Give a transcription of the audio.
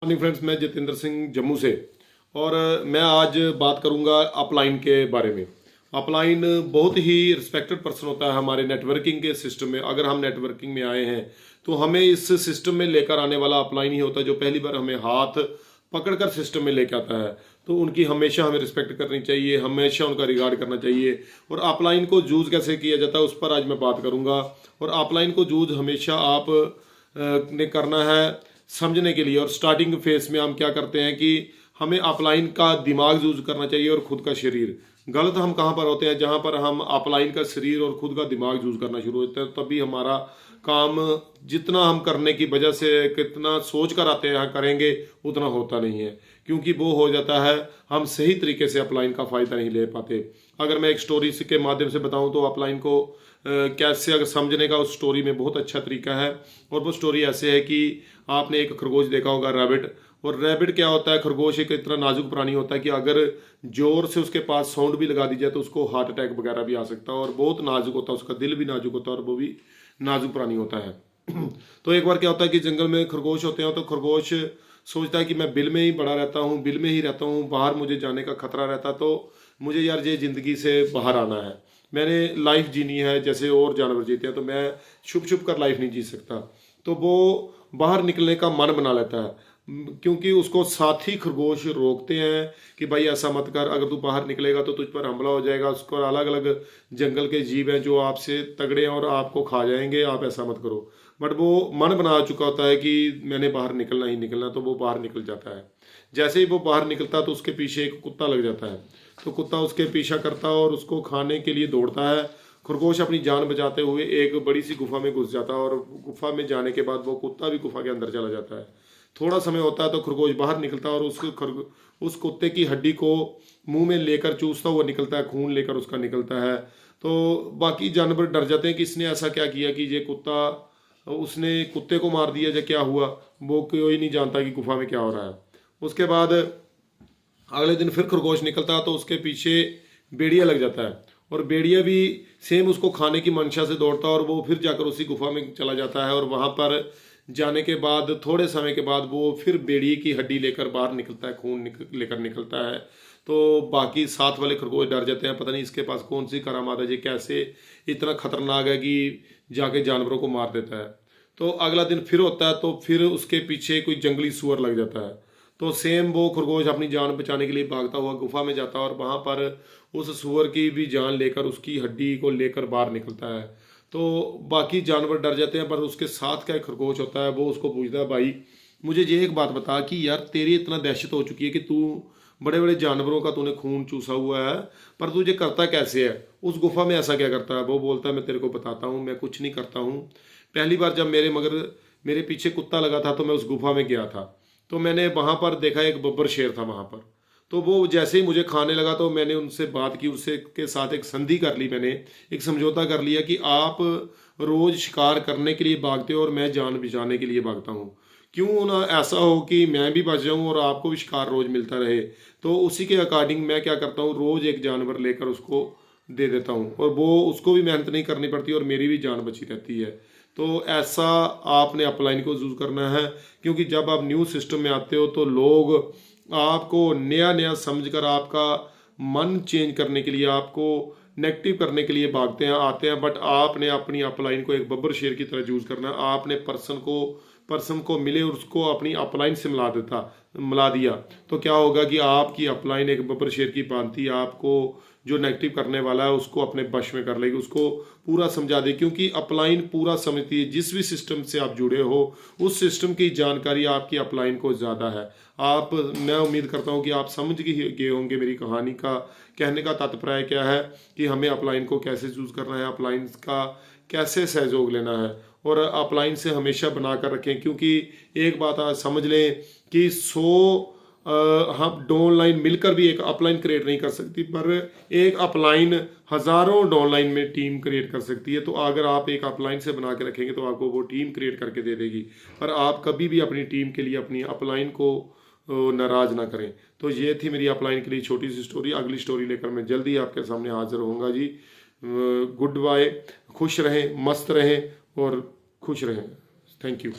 Morning friends, मैं जितेंद्र सिंह जम्मू से। और मैं आज बात करूंगा अपलाइन के बारे में। अपलाइन बहुत ही रिस्पेक्टेड पर्सन होता है हमारे नेटवर्किंग के सिस्टम में। अगर हम नेटवर्किंग में आए हैं तो हमें इस सिस्टम में लेकर आने वाला अपलाइन ही होता है, जो पहली बार हमें हाथ पकड़कर सिस्टम में लेकर आता है। तो उनकी हमेशा हमें रिस्पेक्ट करनी चाहिए, हमेशा उनका रिगार्ड करना चाहिए। और अपलाइन को यूज़ कैसे किया जाता है उस पर आज मैं बात करूंगा। और अपलाइन को यूज़ हमेशा आप ने करना है समझने के लिए। और स्टार्टिंग फेस में हम क्या करते हैं कि हमें अपलाइन का दिमाग यूज करना चाहिए और खुद का शरीर। गलत हम कहाँ पर होते हैं? जहाँ पर हम अपलाइन का शरीर और खुद का दिमाग यूज करना शुरू होते हैं, तभी हमारा काम जितना हम करने की वजह से कितना सोच कर आते हैं करेंगे उतना होता नहीं है, क्योंकि वो हो जाता है हम सही तरीके से अपलाइन का फ़ायदा नहीं ले पाते। अगर मैं एक स्टोरी के माध्यम से बताऊं तो अपलाइन को कैसे अगर समझने का उस स्टोरी में बहुत अच्छा तरीका है। और वो स्टोरी ऐसे है कि आपने एक खरगोश देखा होगा, रैबिट। और रैबिट क्या होता है? खरगोश एक इतना नाजुक प्राणी होता है कि अगर जोर से उसके पास साउंड भी लगा दी जाए तो उसको हार्ट अटैक वगैरह भी आ सकता है। और बहुत नाजुक होता है, उसका दिल भी नाजुक होता है और वो भी नाजुक प्राणी होता है। तो एक बार क्या होता है कि जंगल में खरगोश होते हैं, तो खरगोश सोचता है कि मैं बिल में ही बड़ा रहता हूँ, बिल में ही रहता हूँ, बाहर मुझे जाने का खतरा रहता, तो मुझे यार ये ज़िंदगी से बाहर आना है, मैंने लाइफ जीनी है जैसे और जानवर जीते हैं, तो मैं छुप छुप कर लाइफ नहीं जी सकता। तो वो बाहर निकलने का मन बना लेता है, क्योंकि उसको साथी खरगोश रोकते हैं कि भाई ऐसा मत कर, अगर तू बाहर निकलेगा तो तुझ पर हमला हो जाएगा। उसको अलग अलग जंगल के जीव हैं जो आपसे तगड़े हैं और आपको खा जाएंगे, आप ऐसा मत करो। बट वो मन बना चुका होता है कि मैंने बाहर निकलना ही निकलना, तो वो बाहर निकल जाता है। जैसे ही वो बाहर निकलता है तो उसके पीछे एक कुत्ता लग जाता है। तो कुत्ता उसके पीछा करता है और उसको खाने के लिए दौड़ता है। खरगोश अपनी जान बचाते हुए एक बड़ी सी गुफा में घुस जाता है, और गुफा में जाने के बाद वो कुत्ता भी गुफा के अंदर चला जाता है। थोड़ा समय होता है तो खरगोश बाहर निकलता है और उस कुत्ते की हड्डी को मुंह में लेकर चूसता हुआ निकलता है, खून लेकर उसका निकलता है। तो बाकी जानवर डर जाते हैं कि इसने ऐसा क्या किया कि ये कुत्ता, उसने कुत्ते को मार दिया या क्या हुआ। वो कोई नहीं जानता कि गुफा में क्या हो रहा है। उसके बाद अगले दिन फिर खरगोश निकलता है तो उसके पीछे भेड़िया लग जाता है, और भेड़िया भी सेम उसको खाने की मंशा से दौड़ता है, और वो फिर जाकर उसी गुफा में चला जाता है। और वहाँ पर जाने के बाद थोड़े समय के बाद वो फिर भेड़िए की हड्डी लेकर बाहर निकलता है, खून लेकर निकलता है। तो बाकी साथ वाले खरगोश डर जाते हैं, पता नहीं इसके पास कौन सी करामात है, ये कैसे इतना खतरनाक है कि जाके जानवरों को मार देता है। तो अगला दिन फिर होता है तो फिर उसके पीछे कोई जंगली सुअर लग जाता है। तो सेम वो खरगोश अपनी जान बचाने के लिए भागता हुआ गुफा में जाता है, और वहाँ पर उस सुअर की भी जान लेकर उसकी हड्डी को लेकर बाहर निकलता है। तो बाकी जानवर डर जाते हैं, पर उसके साथ का एक खरगोश होता है, वो उसको पूछता है, भाई मुझे ये एक बात बता कि यार तेरी इतना दहशत हो चुकी है कि तू बड़े बड़े जानवरों का तूने खून चूसा हुआ है, पर तुझे करता कैसे है? उस गुफा में ऐसा क्या करता है? वो बोलता है, मैं तेरे को बताता हूँ, मैं कुछ नहीं करता हूँ। पहली बार जब मेरे पीछे कुत्ता लगा था तो मैं उस गुफा में गया था, तो मैंने वहाँ पर देखा एक बब्बर शेर था वहाँ पर। तो वो जैसे ही मुझे खाने लगा तो मैंने उनसे बात की, उससे के साथ एक संधि कर ली, मैंने एक समझौता कर लिया कि आप रोज शिकार करने के लिए भागते हो और मैं जान बचाने के लिए भागता हूँ। क्यों ना ऐसा हो कि मैं भी बच जाऊँ और आपको भी शिकार रोज मिलता रहे। तो उसी के अकॉर्डिंग मैं क्या करता हूँ, रोज एक जानवर लेकर उसको दे देता हूँ, और वो उसको भी मेहनत नहीं करनी पड़ती और मेरी भी जान बची रहती है। तो ऐसा आपने अपलाइन को यूज़ करना है, क्योंकि जब आप न्यू सिस्टम में आते हो तो लोग आपको नया नया समझकर आपका मन चेंज करने के लिए, आपको नेगेटिव करने के लिए भागते हैं आते हैं। बट आपने अपनी अपलाइन को एक बब्बर शेर की तरह यूज़ करना है। आपने पर्सन को मिले और उसको अपनी अपलाइन से मिला दिया, तो क्या होगा कि आपकी अपलाइन एक बब्बर शेर की भांति आपको जो नेगेटिव करने वाला है उसको अपने वश में कर लेगी, उसको पूरा समझा दे। क्योंकि अपलाइन पूरा समझती है, जिस भी सिस्टम से आप जुड़े हो उस सिस्टम की जानकारी आपकी अपलाइन को ज़्यादा है। मैं उम्मीद करता हूँ कि आप समझ गए होंगे मेरी कहानी का कहने का तात्पर्य क्या है, कि हमें अपलाइन को कैसे यूज़ करना है, अपलाइन का कैसे सहयोग लेना है, और अपलाइन से हमेशा बना कर रखें। क्योंकि एक बात आज समझ लें कि 100 हम डाउनलाइन मिलकर भी एक अपलाइन क्रिएट नहीं कर सकती, पर एक अपलाइन हजारों डाउनलाइन में टीम क्रिएट कर सकती है। तो अगर आप एक अपलाइन से बना के रखेंगे तो आपको वो टीम क्रिएट करके दे देगी। पर आप कभी भी अपनी टीम के लिए अपनी अपलाइन को नाराज ना करें। तो ये थी मेरी अपलाइन के लिए छोटी सी स्टोरी। अगली स्टोरी लेकर मैं जल्दी आपके सामने हाजिर होऊंगा जी। गुड बाय, खुश रहें, मस्त रहें और खुश रहें। Thank you.